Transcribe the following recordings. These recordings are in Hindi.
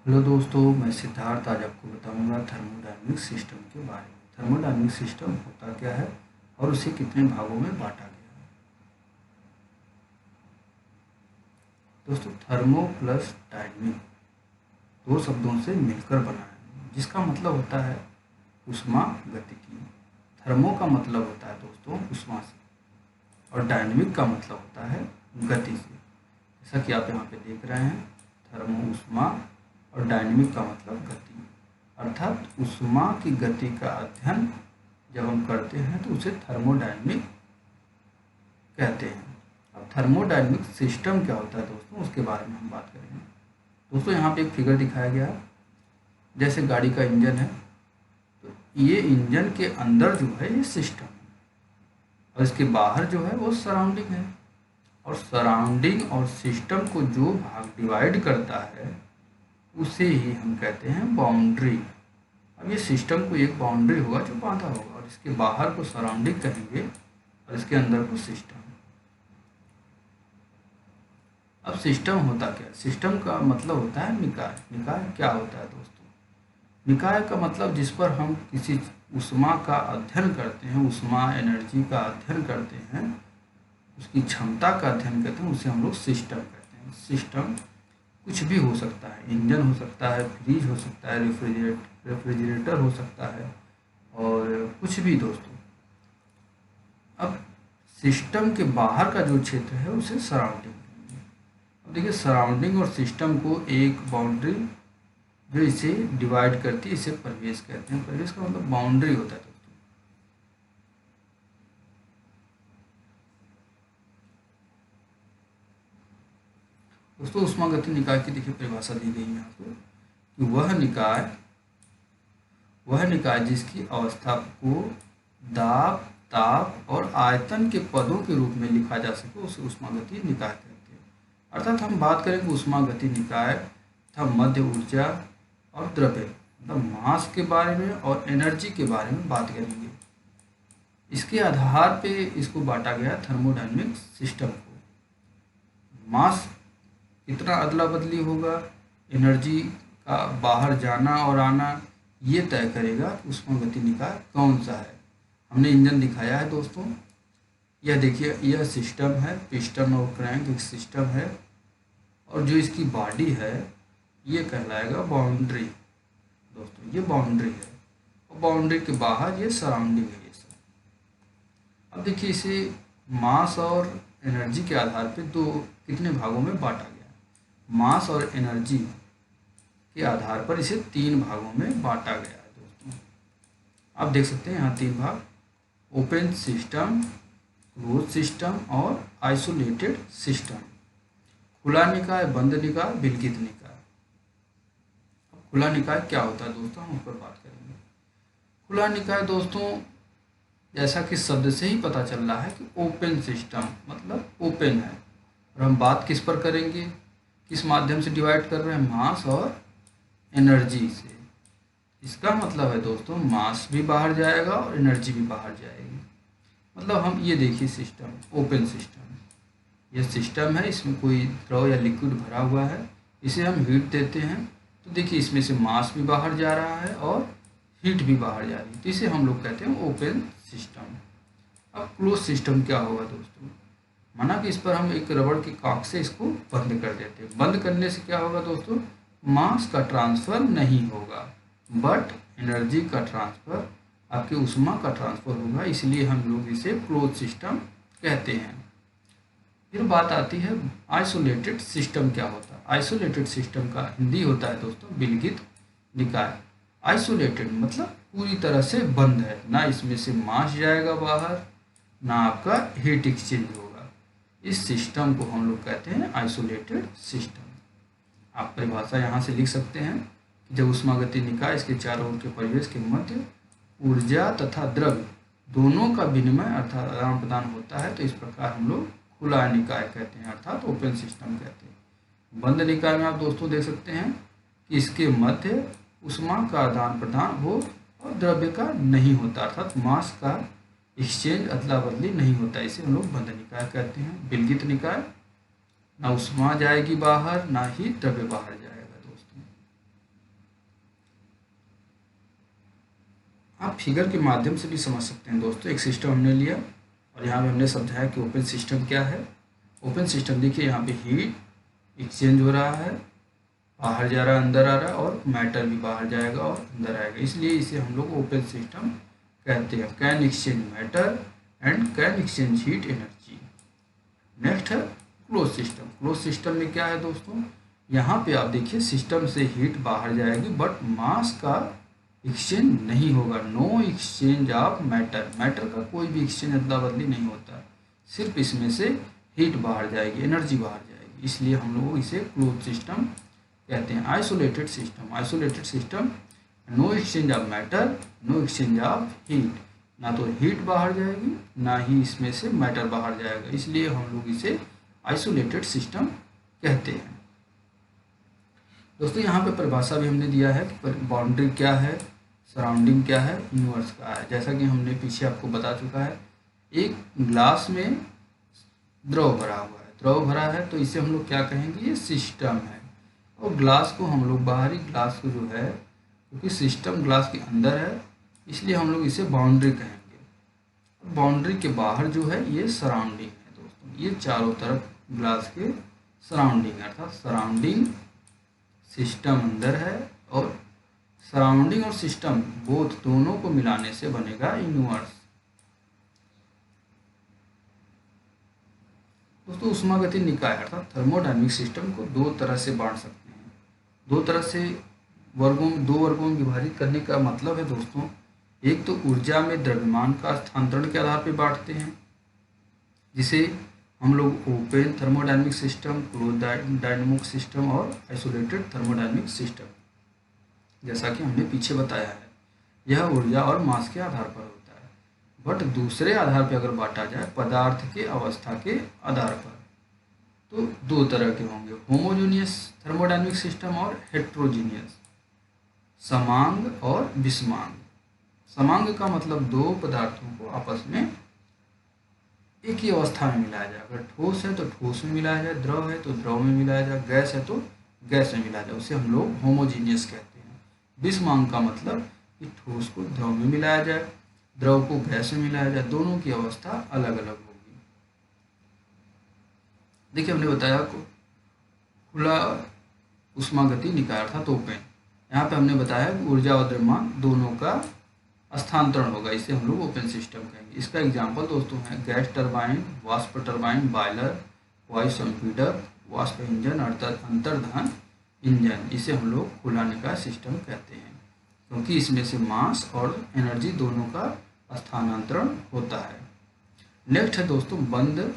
हेलो दोस्तों, मैं सिद्धार्थ आज आपको बताऊंगा थर्मोडायनेमिक सिस्टम के बारे में। थर्मोडायनेमिक सिस्टम होता क्या है और उसे कितने भागों में बांटा गया है। दोस्तों, थर्मो प्लस डायनेमिक दो शब्दों से मिलकर बना है, जिसका मतलब होता है उष्मा गतिकी। थर्मो का मतलब होता है दोस्तों उष्मा से, और डायनेमिक का मतलब होता है गति से। जैसा कि आप यहाँ पे देख रहे हैं, थर्मो उष्मा और डायनेमिक का मतलब गति, अर्थात उष्मा की गति का अध्ययन जब हम करते हैं तो उसे थर्मोडायनेमिक कहते हैं। अब थर्मोडायनेमिक सिस्टम क्या होता है दोस्तों, उसके बारे में हम बात करेंगे। दोस्तों, यहाँ पे एक फिगर दिखाया गया है, जैसे गाड़ी का इंजन है, तो ये इंजन के अंदर जो है ये सिस्टम है, और इसके बाहर जो है वो सराउंडिंग है। और सराउंडिंग और सिस्टम को जो भाग डिवाइड करता है उसे ही हम कहते हैं बाउंड्री। अब ये सिस्टम को एक बाउंड्री होगा जो बांधा होगा, और इसके बाहर को सराउंडिंग कहेंगे और इसके अंदर को सिस्टम। अब सिस्टम होता क्या है? सिस्टम का मतलब होता है निकाय। निकाय क्या होता है दोस्तों? निकाय का मतलब जिस पर हम किसी उष्मा का अध्ययन करते हैं, उष्मा एनर्जी का अध्ययन करते हैं, उसकी क्षमता का अध्ययन करते हैं, उसे हम लोग सिस्टम कहते हैं। सिस्टम कुछ भी हो सकता है, इंजन हो सकता है, फ्रिज हो सकता है, रेफ्रिजरेटर हो सकता है, और कुछ भी दोस्तों। अब सिस्टम के बाहर का जो क्षेत्र है उसे सराउंडिंग कहेंगे। अब देखिए, सराउंडिंग और सिस्टम को एक बाउंड्री जो इसे डिवाइड करती है, इसे परिवेश कहते हैं। परिवेश का मतलब बाउंड्री होता है दोस्तों। दोस्तों, ऊष्मागतिकी निकाय की देखिए परिभाषा दी गई है यहाँ पे कि वह निकाय जिसकी अवस्था को दाब, ताप और आयतन के पदों के रूप में लिखा जा सके उसे ऊष्मागतिकी निकाय कहते हैं। अर्थात हम बात करेंगे ऊष्मागतिकी निकाय तथा मध्य ऊर्जा और द्रव्य, मतलब मास के बारे में और एनर्जी के बारे में बात करेंगे। इसके आधार पे इसको बांटा गया थर्मोडायनेमिक सिस्टम को। मास कितना अदला बदली होगा, एनर्जी का बाहर जाना और आना, ये तय करेगा कि ऊष्मागतिकी निकाय कौन सा है। हमने इंजन दिखाया है दोस्तों, यह देखिए, यह सिस्टम है, पिस्टन और क्रैंक एक सिस्टम है, और जो इसकी बॉडी है ये कहलाएगा बाउंड्री। दोस्तों, ये बाउंड्री है, और बाउंड्री के बाहर ये सराउंडिंग है, ये सब। अब देखिए, इसे मास और एनर्जी के आधार पे दो कितने भागों में बांटा गया है। मास और एनर्जी के आधार पर इसे तीन भागों में बांटा गया है दोस्तों। आप देख सकते हैं यहाँ तीन भाग: ओपन सिस्टम, क्लोज सिस्टम और आइसोलेटेड सिस्टम। खुला निकाय, बंद निकाय, विलगित निकाय। अब खुला निकाय क्या होता है दोस्तों, हम उस पर बात करेंगे। खुला निकाय दोस्तों, जैसा कि शब्द से ही पता चल रहा है कि ओपन सिस्टम मतलब ओपन है, और हम बात किस पर करेंगे, किस माध्यम से डिवाइड कर रहे हैं, मास और एनर्जी से। इसका मतलब है दोस्तों, मास भी बाहर जाएगा और एनर्जी भी बाहर जाएगी। मतलब हम ये देखिए, सिस्टम ओपन सिस्टम, यह सिस्टम है, इसमें कोई द्रव या लिक्विड भरा हुआ है, इसे हम हीट देते हैं तो देखिए इसमें से मास भी बाहर जा रहा है और हीट भी बाहर जा रही है, तो इसे हम लोग कहते हैं ओपन सिस्टम। अब क्लोज सिस्टम क्या होगा दोस्तों, माना कि इस पर हम एक रबड़ के कॉक से इसको बंद कर देते हैं। बंद करने से क्या होगा दोस्तों, मास का ट्रांसफर नहीं होगा, बट एनर्जी का ट्रांसफर, आपके उष्मा का ट्रांसफर होगा, इसलिए हम लोग इसे क्लोज सिस्टम कहते हैं। फिर बात आती है आइसोलेटेड सिस्टम क्या होता है। आइसोलेटेड सिस्टम का हिंदी होता है दोस्तों विलगित निकाय। आइसोलेटेड मतलब पूरी तरह से बंद है, ना इसमें से मास जाएगा बाहर, ना आपका हीट एक्सचेंज होगा। इस सिस्टम को हम लोग कहते हैं आइसोलेटेड सिस्टम। आप परिभाषा यहाँ से लिख सकते हैं कि जब ऊष्मागतिकी निकाय इसके चारों ओर के परिवेश के मध्य ऊर्जा तथा द्रव्य दोनों का विनिमय अर्थात आदान प्रदान होता है, तो इस प्रकार हम लोग खुला निकाय कहते हैं, अर्थात ओपन सिस्टम कहते हैं। बंद निकाय में आप दोस्तों देख सकते हैं कि इसके मध्य उष्मा का आदान प्रदान हो और द्रव्य का नहीं होता, अर्थात मास का एक्सचेंज अदला बदली नहीं होता, इसे हम लोग बंद निकाय कहते हैं। विलगित निकाय, ना उष्मा जाएगी बाहर, ना ही द्रव्य बाहर जाएगा दोस्तों। आप फिगर के माध्यम से भी समझ सकते हैं दोस्तों। एक सिस्टम हमने लिया और यहाँ पे हमने समझाया कि ओपन सिस्टम क्या है। ओपन सिस्टम देखिए यहाँ पे हीट एक्सचेंज हो रहा है, बाहर जा रहा है अंदर आ रहा है, और मैटर भी बाहर जाएगा और अंदर आएगा, इसलिए इसे हम लोग ओपन सिस्टम कहते हैं। Can exchange matter and can exchange heat energy. Next है क्लोज सिस्टम। क्लोज सिस्टम में क्या है दोस्तों, यहाँ पे आप देखिए सिस्टम से हीट बाहर जाएगी बट मास का एक्सचेंज नहीं होगा। No exchange of matter. Matter का कोई भी एक्सचेंज अदला बदली नहीं होता, सिर्फ इसमें से हीट बाहर जाएगी, एनर्जी बाहर जाएगी, इसलिए हम लोग इसे क्लोज सिस्टम कहते हैं। Isolated system. Isolated system no exchange of matter, no exchange of heat. ना तो हीट बाहर जाएगी ना ही इसमें से मैटर बाहर जाएगा, इसलिए हम लोग इसे आइसोलेटेड सिस्टम कहते हैं। दोस्तों यहाँ पे परिभाषा भी हमने दिया है कि बाउंड्री क्या है, सराउंडिंग क्या है, यूनिवर्स क्या है। जैसा कि हमने पीछे आपको बता चुका है, एक ग्लास में द्रव भरा हुआ है, द्रव भरा है तो इसे हम लोग क्या कहेंगे, ये सिस्टम है। और ग्लास को हम लोग बाहरी ग्लास को जो है, क्योंकि सिस्टम ग्लास के अंदर है इसलिए हम लोग इसे बाउंड्री कहेंगे। बाउंड्री के बाहर जो है ये सराउंडिंग है दोस्तों, ये चारों तरफ ग्लास के सराउंडिंग, अर्थात सराउंडिंग सिस्टम अंदर है और सराउंडिंग और सिस्टम बोथ दोनों को मिलाने से बनेगा यूनिवर्स। दोस्तों ऊष्मागतिक निकाय अर्थात थर्मोडायनेमिक सिस्टम को दो तरह से बांट सकते हैं। दो तरह से दो वर्गों में विभाजित करने का मतलब है दोस्तों, एक तो ऊर्जा में द्रव्यमान का स्थानांतरण के आधार पर बांटते हैं, जिसे हम लोग open thermodynamic system, close dynamic system और आइसोलेटेड थर्मोडायनेमिक सिस्टम। जैसा कि हमने पीछे बताया है, यह ऊर्जा और मास के आधार पर होता है। बट दूसरे आधार पर अगर बांटा जाए, पदार्थ के अवस्था के आधार पर, तो दो तरह के होंगे, होमोजेनियस थर्मोडायनेमिक सिस्टम और हेट्रोजीनियस, समांग और विषमांग। समांग का मतलब दो पदार्थों को आपस में एक ही अवस्था में मिलाया जाए। अगर ठोस है तो ठोस में मिलाया जाए, द्रव है तो द्रव में मिलाया जाए, गैस है तो गैस में मिलाया जाए, उसे हम लोग होमोजीनियस कहते हैं। विषमांग का मतलब कि ठोस को द्रव में मिलाया जाए, द्रव को गैस में मिलाया जाए, दोनों की अवस्था अलग अलग होगी। देखिए हमने बताया खुला ऊष्मागतिक निकाय अर्थात ओपन। यहाँ पे हमने बताया कि ऊर्जा और द्रव्यमान दोनों का स्थानांतरण होगा, इसे हम लोग ओपन सिस्टम कहेंगे। इसका एग्जाम्पल दोस्तों है गैस टरबाइन, वाष्प टरबाइन, बॉयलर, वायु संपीड़क, वाष्प इंजन अर्थात अंतर्दहन इंजन। इसे हम लोग खुला निकाय सिस्टम कहते हैं, क्योंकि इसमें से मास और एनर्जी दोनों का स्थानांतरण होता है। नेक्स्ट है दोस्तों बंद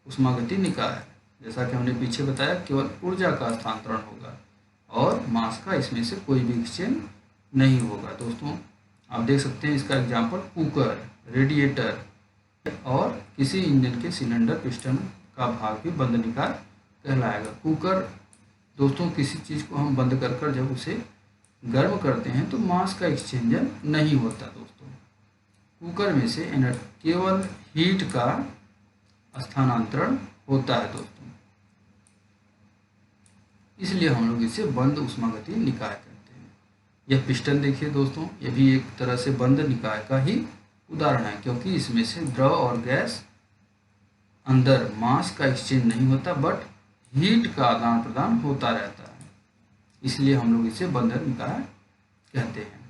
ऊष्मागतिक निकाय। जैसा कि हमने पीछे बताया, केवल ऊर्जा का स्थानांतरण होगा और मास का इसमें से कोई भी एक्सचेंज नहीं होगा। दोस्तों आप देख सकते हैं इसका एग्जाम्पल कुकर, रेडिएटर और किसी इंजन के सिलेंडर पिस्टन का भाग भी बंद निकाय कहलाएगा। कुकर दोस्तों किसी चीज़ को हम बंद कर कर जब उसे गर्म करते हैं तो मास का एक्सचेंजन नहीं होता दोस्तों। कुकर में से केवल हीट का स्थानांतरण होता है दोस्तों, इसलिए हम लोग इसे बंद ऊष्मागतिक निकाय कहते हैं। यह पिस्टन देखिए दोस्तों, यह भी एक तरह से बंद निकाय का ही उदाहरण है, क्योंकि इसमें से द्रव और गैस अंदर मास का एक्सचेंज नहीं होता बट हीट का आदान प्रदान होता रहता है, इसलिए हम लोग इसे बंद निकाय कहते हैं।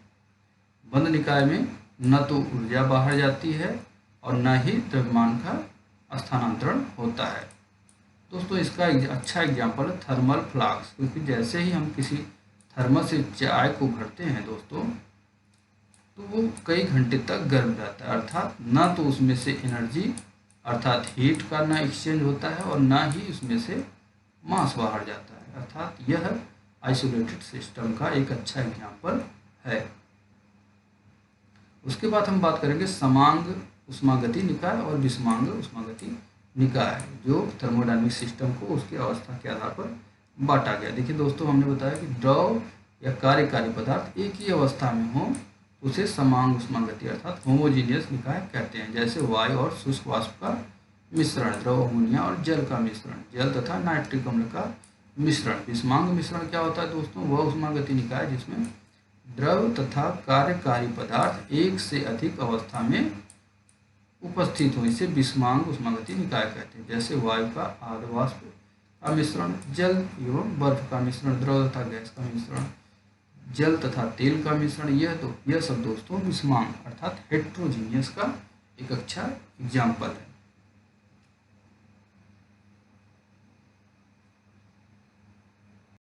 बंद निकाय में न तो ऊर्जा बाहर जाती है और न ही द्रव्यमान का स्थानांतरण होता है। दोस्तों इसका अच्छा एग्जाम्पल है थर्मल फ्लास्क, क्योंकि जैसे ही हम किसी थर्मल से चाय को भरते हैं दोस्तों तो वो कई घंटे तक गर्म रहता है, अर्थात ना तो उसमें से एनर्जी अर्थात हीट का ना एक्सचेंज होता है और ना ही उसमें से मास बाहर जाता है, अर्थात यह आइसोलेटेड सिस्टम का एक अच्छा एग्जाम्पल है। उसके बाद हम बात करेंगे समांग ऊष्मागतिक निकाय और विषमांग ऊष्मागतिक निकाय, जो थर्मोडायनेमिक सिस्टम को उसकी अवस्था के आधार पर बांटा गया। देखिए दोस्तों हमने बताया कि द्रव या कार्यकारी पदार्थ एक ही अवस्था में हो तो उसे समांग ऊष्मागतिक अर्थात होमोजीनियस निकाय कहते हैं। जैसे वायु और शुष्क वाष्प का मिश्रण, द्रव अमोनिया और जल का मिश्रण, जल तथा नाइट्रिक अम्ल का मिश्रण। विषमांग मिश्रण क्या होता है दोस्तों, वह ऊष्मागतिक निकाय जिसमें द्रव तथा कार्यकारी पदार्थ एक से अधिक अवस्था में उपस्थित हो, इसे विषमांग उष्मागति निकाय कहते हैं। जैसे वायु का आद्रवाष्प का मिश्रण, जल एवं बर्फ का मिश्रण, द्रव तथा गैस का मिश्रण, जल तथा तेल का मिश्रण, यह सब दोस्तों विषमांग अर्थात हेट्रोजीनियस का एक अच्छा एग्जाम्पल है।